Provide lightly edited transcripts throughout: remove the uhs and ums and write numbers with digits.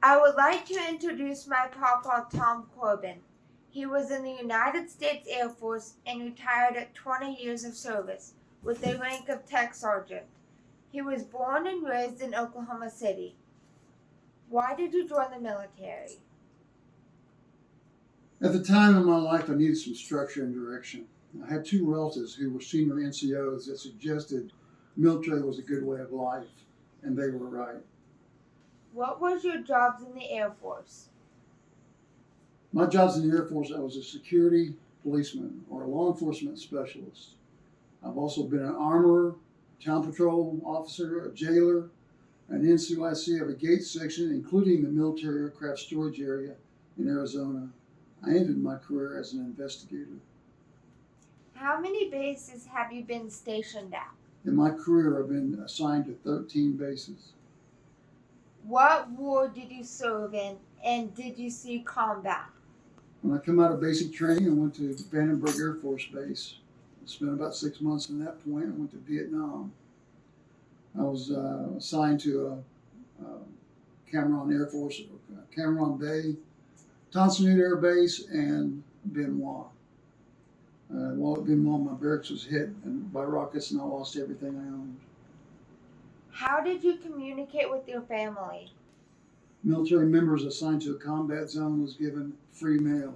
I would like to introduce my papa, Tom Corbin. He was in the United States Air Force and retired at 20 years of service with the rank of tech sergeant. He was born and raised in Oklahoma City. Why did you join the military? At the time in my life, I needed some structure and direction. I had two relatives who were senior NCOs that suggested military was a good way of life, and they were right. What was your jobs in the Air Force? My jobs in the Air Force, I was a security policeman or a law enforcement specialist. I've also been an armorer, town patrol officer, a jailer, an NCOIC of a gate section, including the military aircraft storage area in Arizona. I ended my career as an investigator. How many bases have you been stationed at? In my career, I've been assigned to 13 bases. What war did you serve in, and did you see combat? When I come out of basic training, I went to Vandenberg Air Force Base. I spent about 6 months from that point. I went to Vietnam. I was assigned to Cimarron Air Force, Cimarron Bay, Tonson Air Base, and Benoit. While at Benoit, my barracks was hit by rockets, and I lost everything I owned. How did you communicate with your family? Military members assigned to a combat zone was given free mail.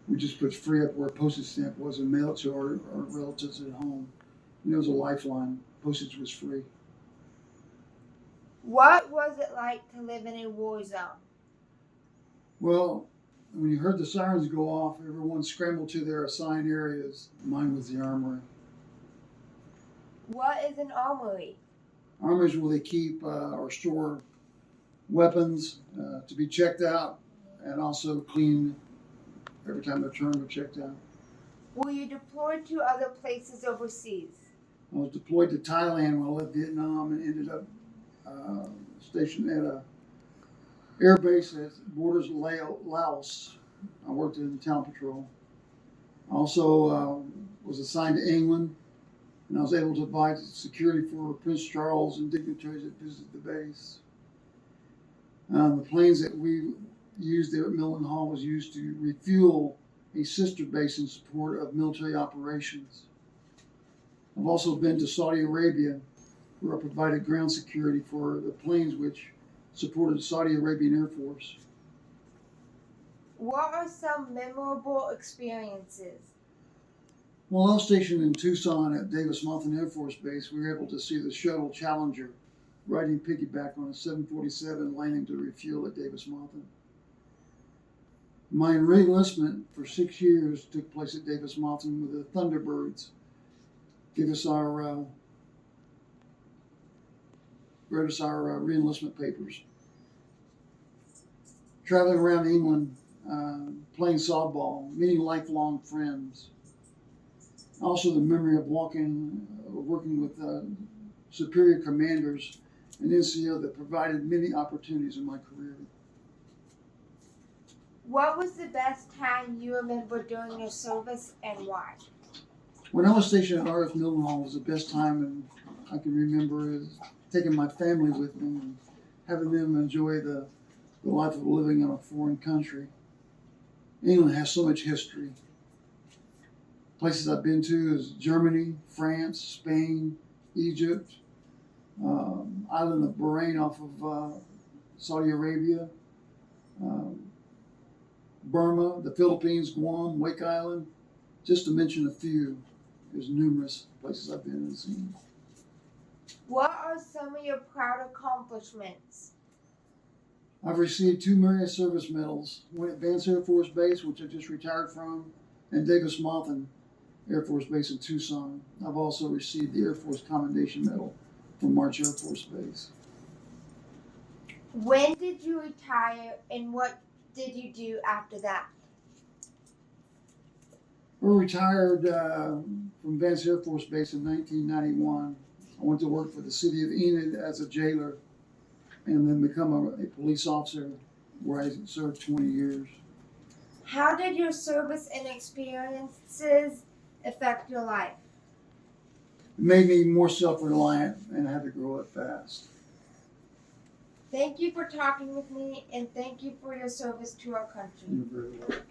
We just put free up where a postage stamp was and mailed it to our relatives at home. And it was a lifeline. Postage was free. What was it like to live in a war zone? Well, when you heard the sirens go off, everyone scrambled to their assigned areas. Mine was the armory. What is an armory? Armories where they keep or store weapons to be checked out and also cleaned every time they're turned or checked out. Were you deployed to other places overseas? I was deployed to Thailand when I left Vietnam and ended up stationed at a air base that borders Laos. I worked in the town patrol. I also was assigned to England, and I was able to provide security for Prince Charles and dignitaries that visited the base. The planes that we used there at Milton Hall was used to refuel a sister base in support of military operations. I've also been to Saudi Arabia, where I provided ground security for the planes which supported Saudi Arabian Air Force. What are some memorable experiences? While I was stationed in Tucson at Davis-Monthan Air Force Base, we were able to see the shuttle Challenger riding piggyback on a 747 landing to refuel at Davis-Monthan. My reenlistment for 6 years took place at Davis-Monthan with the Thunderbirds. Read us our reenlistment papers. Traveling around England, playing softball, meeting lifelong friends. Also the memory of working with superior commanders and NCO that provided many opportunities in my career. What was the best time you remember during your service and why? When I was stationed at RF Mildenhall was the best time, and I can remember is taking my family with me and having them enjoy the life of living in a foreign country. England has so much history. Places I've been to is Germany, France, Spain, Egypt, island of Bahrain off of Saudi Arabia, Burma, the Philippines, Guam, Wake Island, just to mention a few. There's numerous places I've been and seen. What are some of your proud accomplishments? I've received 2 Merit Service Medals, one at Vance Air Force Base, which I just retired from, and Davis-Monthan Air Force Base in Tucson. I've also received the Air Force Commendation Medal from March Air Force Base. When did you retire and what did you do after that? I retired from Vance Air Force Base in 1991. I went to work for the city of Enid as a jailer and then become a police officer where I served 20 years. How did your service and experiences affect your life? It made me more self-reliant and I had to grow up fast. Thank you for talking with me, and thank you for your service to our country. You're very welcome.